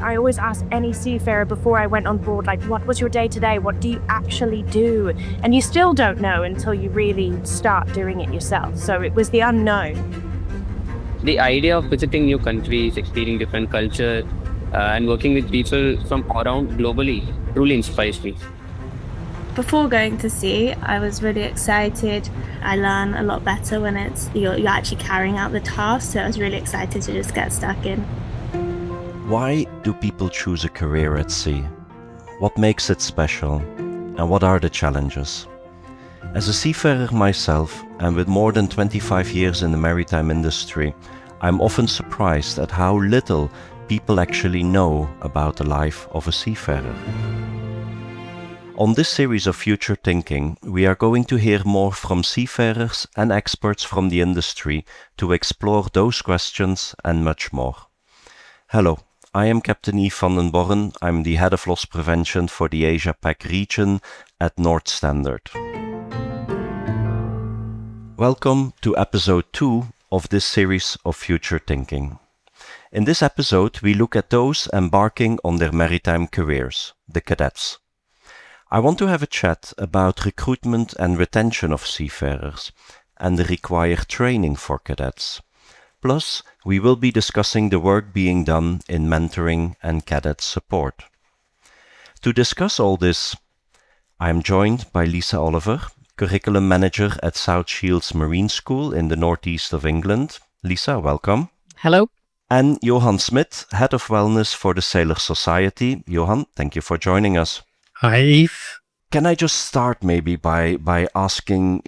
I always asked any seafarer before I went on board, like, what was your day today? What do you actually do? And you still don't know until you really start doing it yourself. So it was the unknown. The idea of visiting new countries, experiencing different culture, and working with people from around globally truly inspires me. Before going to sea, I was really excited. I learn a lot better when you're actually carrying out the task, so I was really excited to just get stuck in. Why do people choose a career at sea? What makes it special? And what are the challenges? As a seafarer myself, and with more than 25 years in the maritime industry, I'm often surprised at how little people actually know about the life of a seafarer. On this series of Future Thinking, we are going to hear more from seafarers and experts from the industry to explore those questions and much more. Hello, I am Captain Yves Vandenborn. I'm the Head of Loss Prevention for the Asia-Pac region at North Standard. Welcome to episode 2 of this series of Future Thinking. In this episode, we look at those embarking on their maritime careers, the cadets. I want to have a chat about recruitment and retention of seafarers and the required training for cadets. Plus, we will be discussing the work being done in mentoring and cadet support. To discuss all this, I am joined by Lisa Oliver, Curriculum Manager at South Shields Marine School in the northeast of England. Lisa, welcome. Hello. And Johan Smit, Head of Wellness for the Sailor Society. Johan, thank you for joining us. Hi, Yves. Can I just start maybe by asking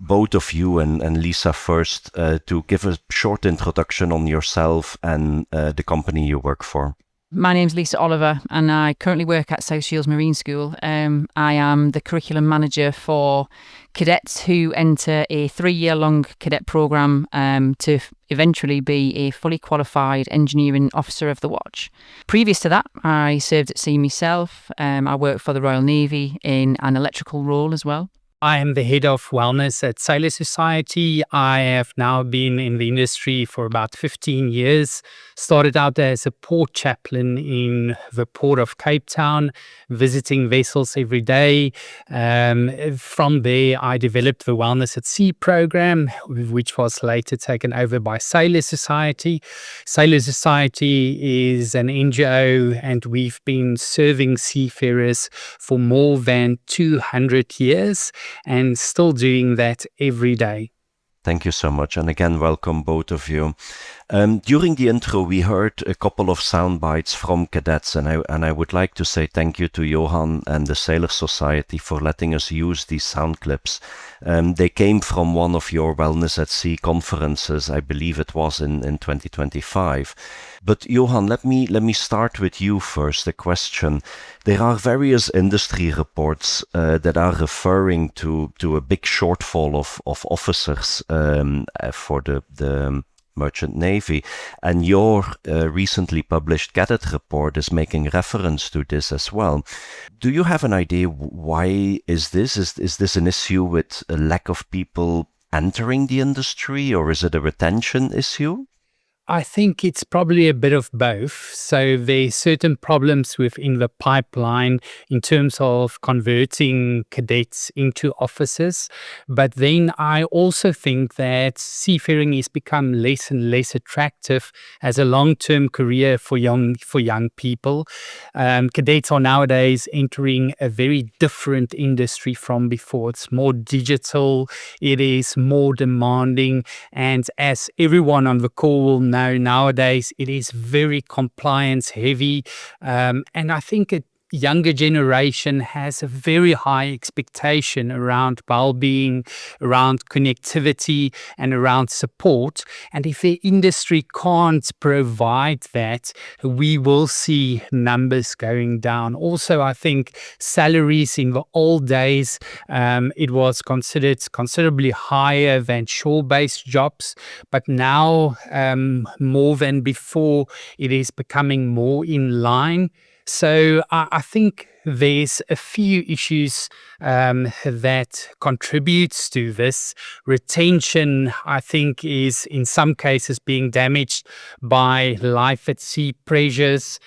both of you and Lisa first to give a short introduction on yourself and the company you work for? My name's Lisa Oliver and I currently work at South Shields Marine School. I am the curriculum manager for cadets who enter a 3-year-long cadet programme to eventually be a fully qualified engineering officer of the watch. Previous to that, I served at sea myself. I worked for the Royal Navy in an electrical role as well. I am the head of wellness at Sailor Society. I have now been in the industry for about 15 years. Started out as a port chaplain in the port of Cape Town, visiting vessels every day. From there, I developed the Wellness at Sea program, which was later taken over by Sailor Society. Sailor Society is an NGO, and we've been serving seafarers for more than 200 years. And still doing that every day. Thank you so much. And again, welcome both of you. During the intro, we heard a couple of sound bites from cadets, and I would like to say thank you to Johan and the Sailor Society for letting us use these sound clips. They came from one of your Wellness at Sea conferences, I believe it was in 2025. But Johan, let me start with you first. A question. There are various industry reports that are referring to a big shortfall of officers for the Merchant Navy, and your recently published cadet report is making reference to this as well. Do you have an idea why is this? Is this an issue with a lack of people entering the industry, or is it a retention issue? I think it's probably a bit of both. So there's certain problems within the pipeline in terms of converting cadets into officers. But then I also think that seafaring has become less and less attractive as a long-term career for young people. Cadets are nowadays entering a very different industry from before. It's more digital, it is more demanding, and as everyone on the call will know, nowadays it is very compliance heavy, and I think a younger generation has a very high expectation around well-being, around connectivity, and around support. And if the industry can't provide that, we will see numbers going down. Also, I think salaries in the old days, it was considered considerably higher than shore-based jobs, but now more than before, it is becoming more in line. So I think there's a few issues that contributes to this. Retention, I think, is in some cases being damaged by life at sea pressures,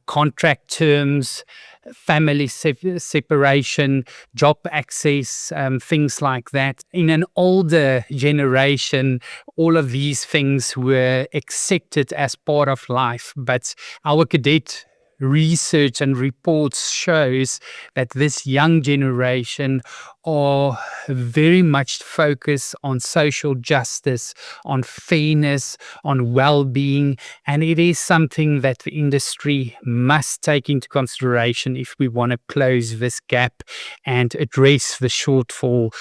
contract terms, family separation, job access, things like that. In an older generation, all of these things were accepted as part of life, but our cadet research and reports shows that this young generation are very much focused on social justice, on fairness, on well-being, and it is something that the industry must take into consideration if we want to close this gap and address the shortfall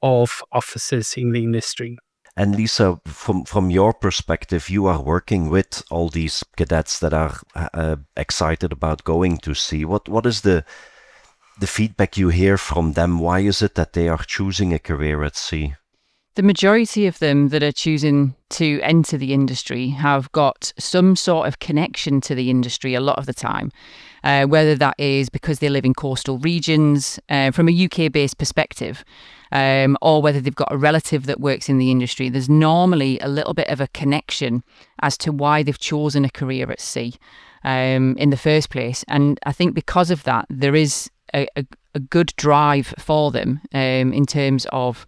of officers in the industry. And Lisa, from your perspective, you are working with all these cadets that are excited about going to sea. What is the feedback you hear from them? Why is it that they are choosing a career at sea? The majority of them that are choosing to enter the industry have got some sort of connection to the industry a lot of the time, whether that is because they live in coastal regions from a UK-based perspective, or whether they've got a relative that works in the industry. There's normally a little bit of a connection as to why they've chosen a career at sea in the first place. And I think because of that, there is a good drive for them in terms of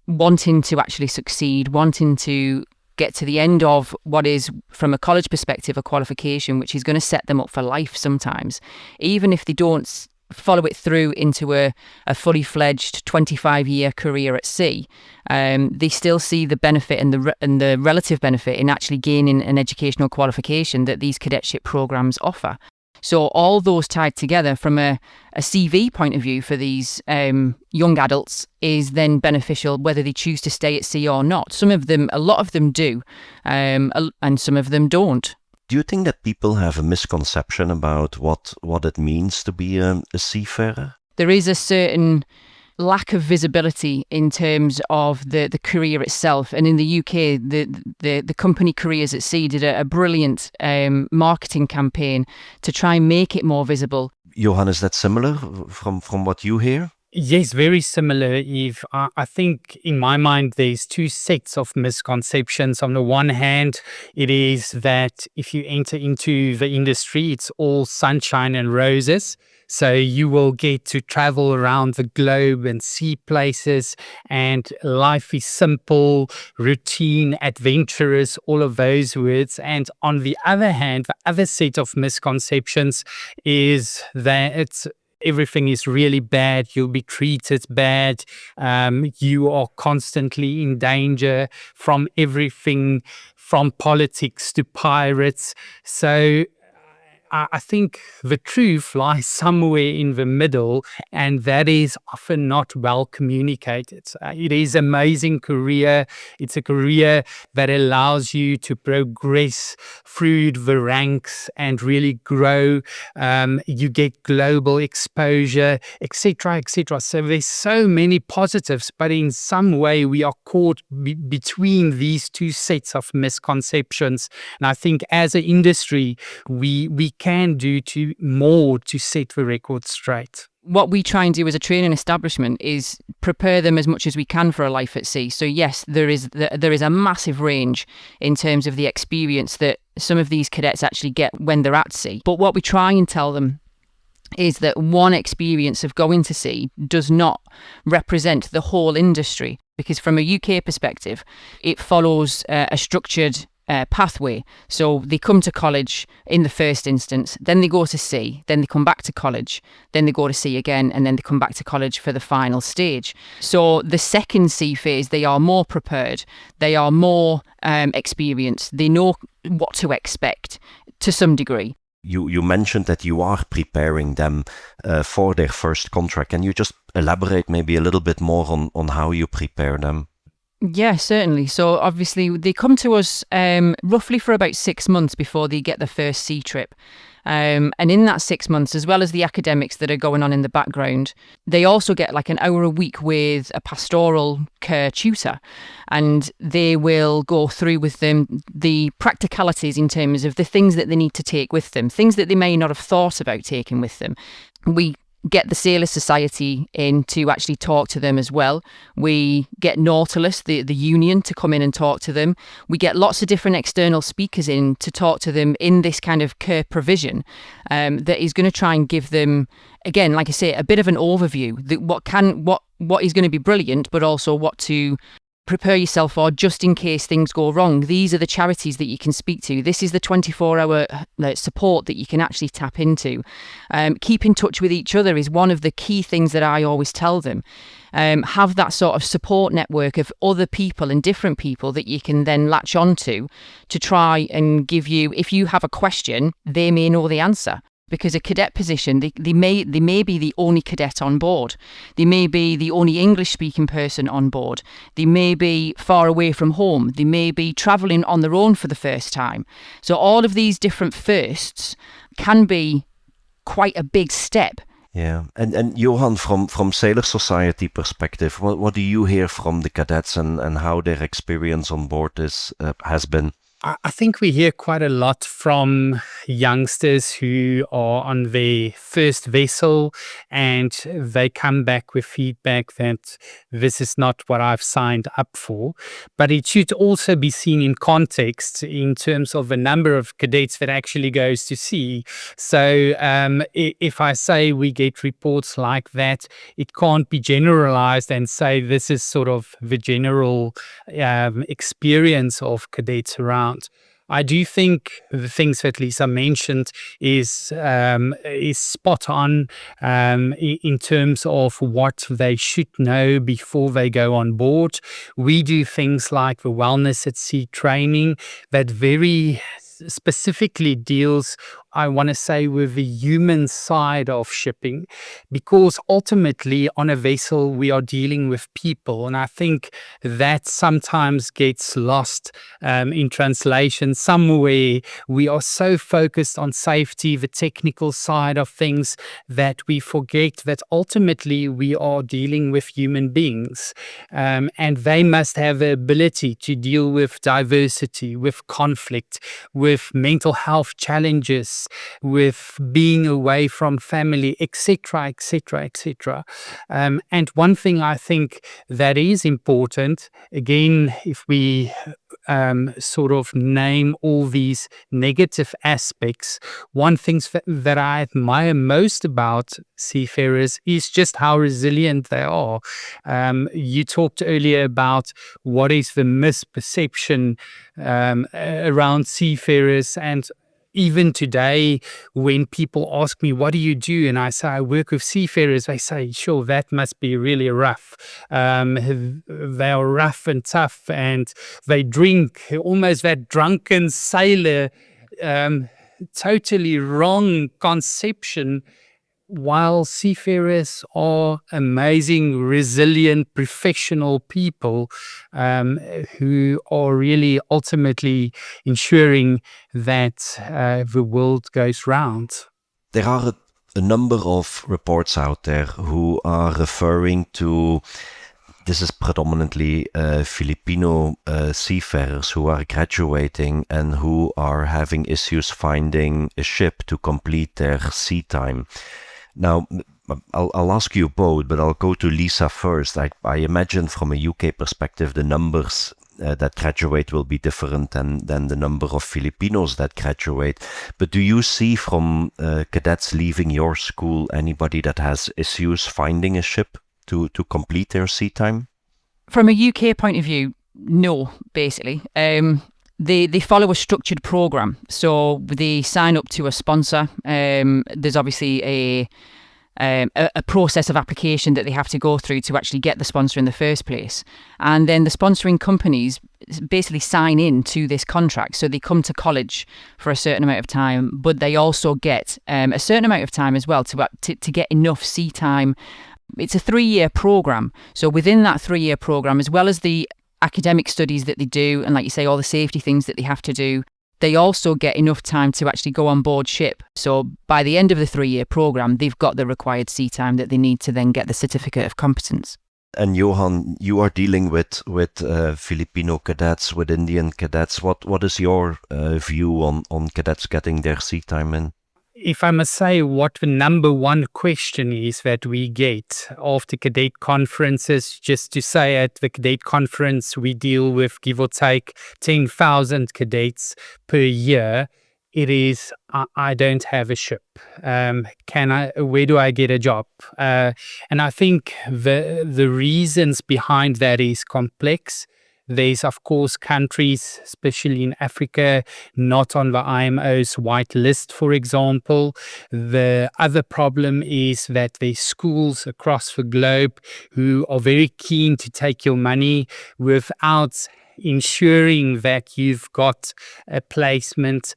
wanting to actually succeed, wanting to get to the end of what is, from a college perspective, a qualification, which is going to set them up for life sometimes. Even if they don't follow it through into a fully fledged 25-year career at sea, they still see the benefit and the relative benefit in actually gaining an educational qualification that these cadetship programs offer. So all those tied together from a CV point of view for these young adults is then beneficial whether they choose to stay at sea or not. A lot of them do, and some of them don't. Do you think that people have a misconception about what it means to be a seafarer? There is a certain lack of visibility in terms of the career itself. And in the UK, the company Careers at Sea did a brilliant marketing campaign to try and make it more visible. Johan, is that similar from what you hear? Yes, very similar, Yves. I think in my mind, there's two sets of misconceptions. On the one hand, it is that if you enter into the industry, it's all sunshine and roses. So you will get to travel around the globe and see places, and life is simple, routine, adventurous, all of those words. And on the other hand, the other set of misconceptions is that everything is really bad, you'll be treated bad, you are constantly in danger from everything, from politics to pirates. So I think the truth lies somewhere in the middle, and that is often not well communicated. It is an amazing career. It's a career that allows you to progress through the ranks and really grow. You get global exposure, etc., etc. So there's so many positives, but in some way we are caught between these two sets of misconceptions. And I think as an industry, we can do more to set the record straight. What we try and do as a training establishment is prepare them as much as we can for a life at sea. So yes, there is a massive range in terms of the experience that some of these cadets actually get when they're at sea. But what we try and tell them is that one experience of going to sea does not represent the whole industry, because from a UK perspective, it follows a structured pathway. So they come to college in the first instance, then they go to sea, then they come back to college, then they go to sea again, and then they come back to college for the final stage. So the second sea phase, they are more prepared, they are more experienced, they know what to expect to some degree. You mentioned that you are preparing them for their first contract. Can you just elaborate maybe a little bit more on how you prepare them? Yeah, certainly. So obviously they come to us roughly for about 6 months before they get their first sea trip. And in that 6 months, as well as the academics that are going on in the background, they also get like an hour a week with a pastoral care tutor. And they will go through with them the practicalities in terms of the things that they need to take with them, things that they may not have thought about taking with them. We get the Sailors Society in to actually talk to them as well. We get Nautilus, the union, to come in and talk to them. We get lots of different external speakers in to talk to them in this kind of care provision that is going to try and give them, again, like I say, a bit of an overview, what is going to be brilliant, but also what to prepare yourself for just in case things go wrong. These are the charities that you can speak to. This is the 24-hour support that you can actually tap into. Keep in touch with each other is one of the key things that I always tell them. Have that sort of support network of other people and different people that you can then latch onto to try and give you, if you have a question, they may know the answer. Because a cadet position, they may be the only cadet on board. They may be the only English-speaking person on board. They may be far away from home. They may be travelling on their own for the first time. So all of these different firsts can be quite a big step. Yeah, and Johan, from Sailor Society perspective, what do you hear from the cadets and how their experience on board has been? I think we hear quite a lot from youngsters who are on their first vessel and they come back with feedback that this is not what I've signed up for. But it should also be seen in context in terms of the number of cadets that actually goes to sea. So if I say we get reports like that, it can't be generalized and say this is sort of the general experience of cadets around. I do think the things that Lisa mentioned is spot on in terms of what they should know before they go on board. We do things like the Wellness at Sea training that very specifically deals, I want to say, with the human side of shipping, because ultimately on a vessel we are dealing with people, and I think that sometimes gets lost in translation somewhere. We are so focused on safety, the technical side of things, that we forget that ultimately we are dealing with human beings, and they must have the ability to deal with diversity, with conflict, with mental health challenges, with being away from family, etc., etc., etc. And one thing I think that is important, again, if we sort of name all these negative aspects, one thing that I admire most about seafarers is just how resilient they are. You talked earlier about what is the misperception around seafarers, and even today, when people ask me, what do you do? And I say, I work with seafarers. They say, sure, that must be really rough. They are rough and tough, and they drink, almost that drunken sailor, totally wrong conception. While seafarers are amazing, resilient, professional people who are really ultimately ensuring that the world goes round. There are a number of reports out there who are referring to, this is predominantly Filipino seafarers who are graduating and who are having issues finding a ship to complete their sea time. Now, I'll ask you both, but I'll go to Lisa first. I imagine from a UK perspective, the numbers that graduate will be different than the number of Filipinos that graduate. But do you see from cadets leaving your school anybody that has issues finding a ship to complete their sea time? From a UK point of view, no, basically. They follow a structured program, so they sign up to a sponsor. There's obviously a process of application that they have to go through to actually get the sponsor in the first place, and then the sponsoring companies basically sign in to this contract. So they come to college for a certain amount of time, but they also get a certain amount of time as well to get enough sea time. It's a 3-year program, so within that 3-year program, as well as the academic studies that they do, and like you say, all the safety things that they have to do, they also get enough time to actually go on board ship. So by the end of the 3-year program, they've got the required sea time that they need to then get the certificate of competence. And Johan, you are dealing with Filipino cadets, with Indian cadets. What is your view on cadets getting their sea time in? If I must say, what the number one question is that we get after cadet conferences, just to say at the cadet conference, we deal with give or take 10,000 cadets per year. It is, I don't have a ship. Where do I get a job? And I think the reasons behind that is complex. There's, of course, countries, especially in Africa, not on the IMO's white list, for example. The other problem is that there's schools across the globe who are very keen to take your money without ensuring that you've got a placement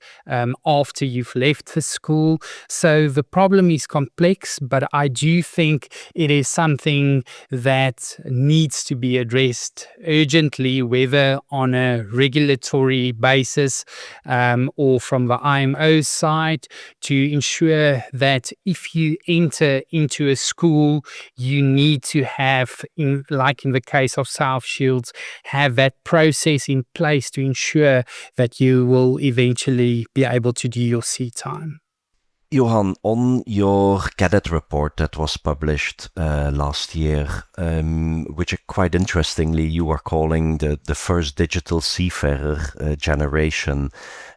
after you've left the school. So the problem is complex, but I do think it is something that needs to be addressed urgently, whether on a regulatory basis or from the IMO side, to ensure that if you enter into a school, you need to have, like in the case of South Shields, have that process in place to ensure that you will eventually be able to do your sea time. Johan, on your cadet report that was published last year, which quite interestingly you are calling the first digital seafarer generation,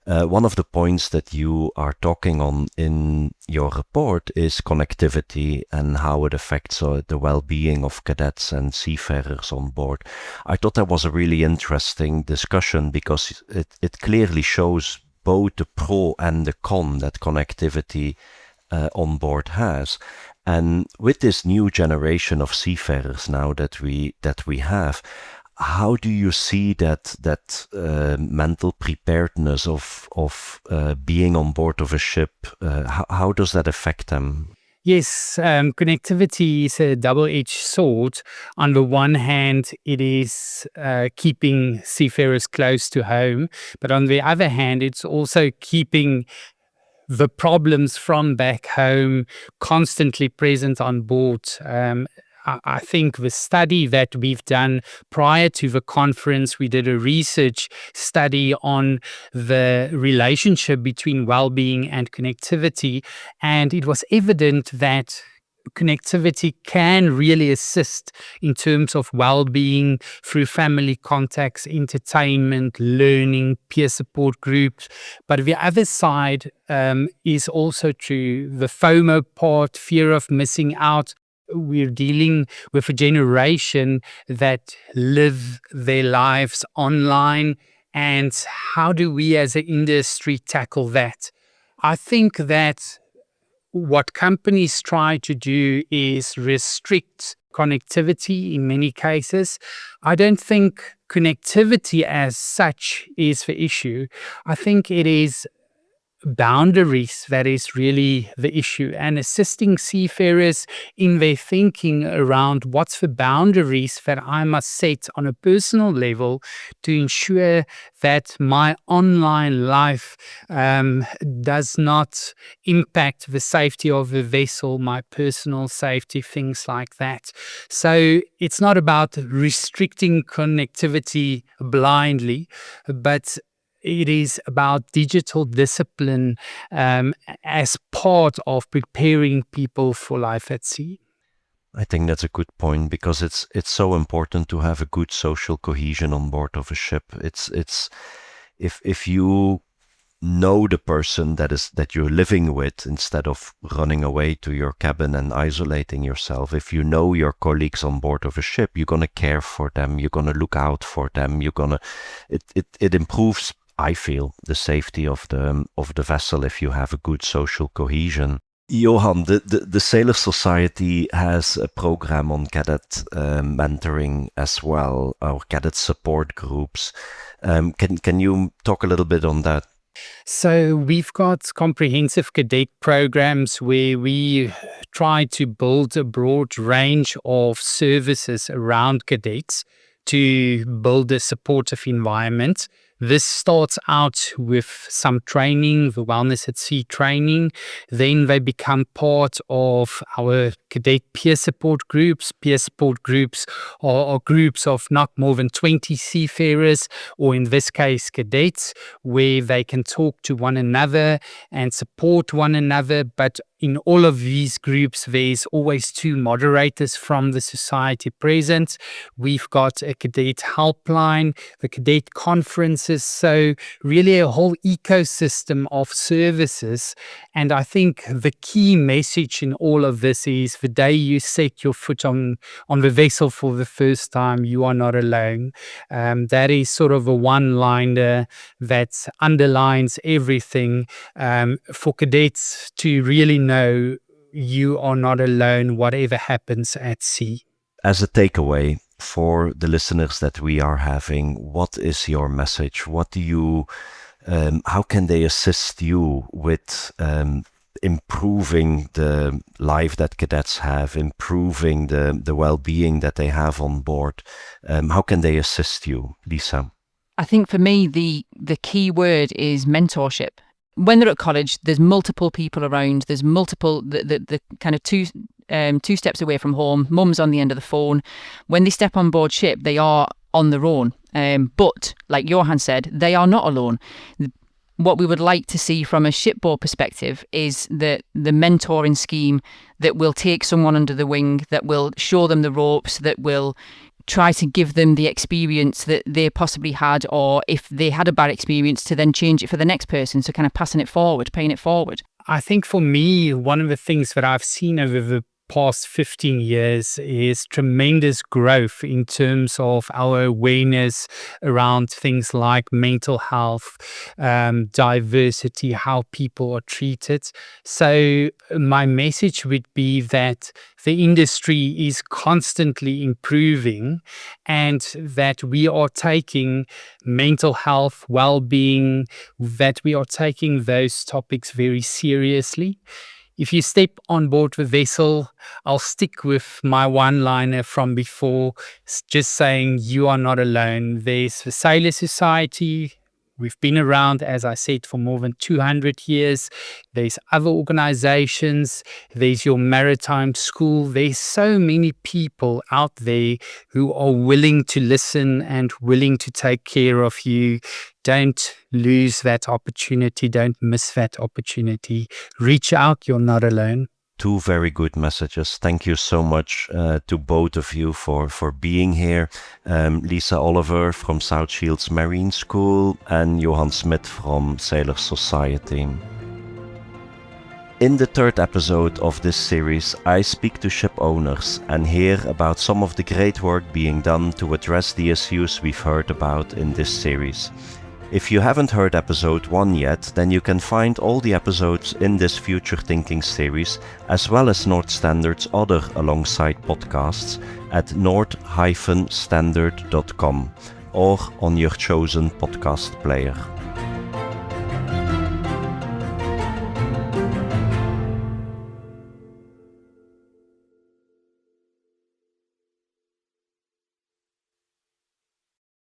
one of the points that you are talking on in your report is connectivity and how it affects the well-being of cadets and seafarers on board. I thought that was a really interesting discussion because it clearly shows both the pro and the con that connectivity on board has. And with this new generation of seafarers now that we have, how do you see that mental preparedness of being on board of a ship? How does that affect them? Yes, connectivity is a double-edged sword. On the one hand, it is keeping seafarers close to home, but on the other hand, it's also keeping the problems from back home constantly present on board. I think the study that we've done prior to the conference, we did a research study on the relationship between well-being and connectivity, and it was evident that connectivity can really assist in terms of well-being through family contacts, entertainment, learning, peer support groups. But the other side is also true. The FOMO part, fear of missing out. We're dealing with a generation that live their lives online. And how do we as an industry tackle that? I think that what companies try to do is restrict connectivity in many cases. I don't think connectivity as such is the issue. I think it is boundaries that is really the issue, and assisting seafarers in their thinking around what's the boundaries that I must set on a personal level to ensure that my online life does not impact the safety of the vessel, my personal safety, things like that. So it's not about restricting connectivity blindly, but it is about digital discipline as part of preparing people for life at sea. I think that's a good point because it's so important to have a good social cohesion on board of a ship. It's if you know the person that you're living with instead of running away to your cabin and isolating yourself. If you know your colleagues on board of a ship, you're gonna care for them. You're gonna look out for them. It improves, I feel, the safety of the vessel if you have a good social cohesion. Johan, the Sailor Society has a program on cadet mentoring as well, or cadet support groups. Can you talk a little bit on that? So we've got comprehensive cadet programs where we try to build a broad range of services around cadets to build a supportive environment. This starts out with some training, the Wellness at Sea training. Then they become part of our cadet peer support groups. Peer support groups are groups of not more than 20 seafarers, or in this case, cadets, where they can talk to one another and support one another. But in all of these groups, there's always 2 moderators from the society present. We've got a cadet helpline, the cadet conferences, so really a whole ecosystem of services. And I think the key message in all of this is the day you set your foot on the vessel for the first time, you are not alone. That is sort of a one-liner that underlines everything for cadets to really know you are not alone, whatever happens at sea. As a takeaway for the listeners that we are having, what is your message? What do you, how can they assist you with improving the life that cadets have, improving the well-being that they have on board? How can they assist you, Lisa? I think for me, the key word is mentorship. When they're at college, there's multiple people around. There's multiple, the kind of two steps away from home. Mum's on the end of the phone. When they step on board ship, they are on their own. But like Johan said, they are not alone. What we would like to see from a shipboard perspective is the mentoring scheme that will take someone under the wing, that will show them the ropes, that will try to give them the experience that they possibly had, or if they had a bad experience, to then change it for the next person. So kind of passing it forward, paying it forward. I think for me, one of the things that I've seen over the past 15 years is tremendous growth in terms of our awareness around things like mental health, diversity, how people are treated. So my message would be that the industry is constantly improving, and that we are taking mental health, well-being, that we are taking those topics very seriously. If you step on board the vessel, I'll stick with my one-liner from before, just saying you are not alone. There's the Sailor Society. We've been around, as I said, for more than 200 years. There's other organizations. There's your maritime school. There's so many people out there who are willing to listen and willing to take care of you. Don't lose that opportunity. Don't miss that opportunity. Reach out. You're not alone. 2 very good messages. Thank you so much to both of you for being here. Lisa Oliver from South Shields Marine School and Johan Smit from Sailor Society. In the 3rd episode of this series, I speak to ship owners and hear about some of the great work being done to address the issues we've heard about in this series. If you haven't heard episode 1 yet, then you can find all the episodes in this Future Thinking series, as well as North Standard's other alongside podcasts at north-standard.com or on your chosen podcast player.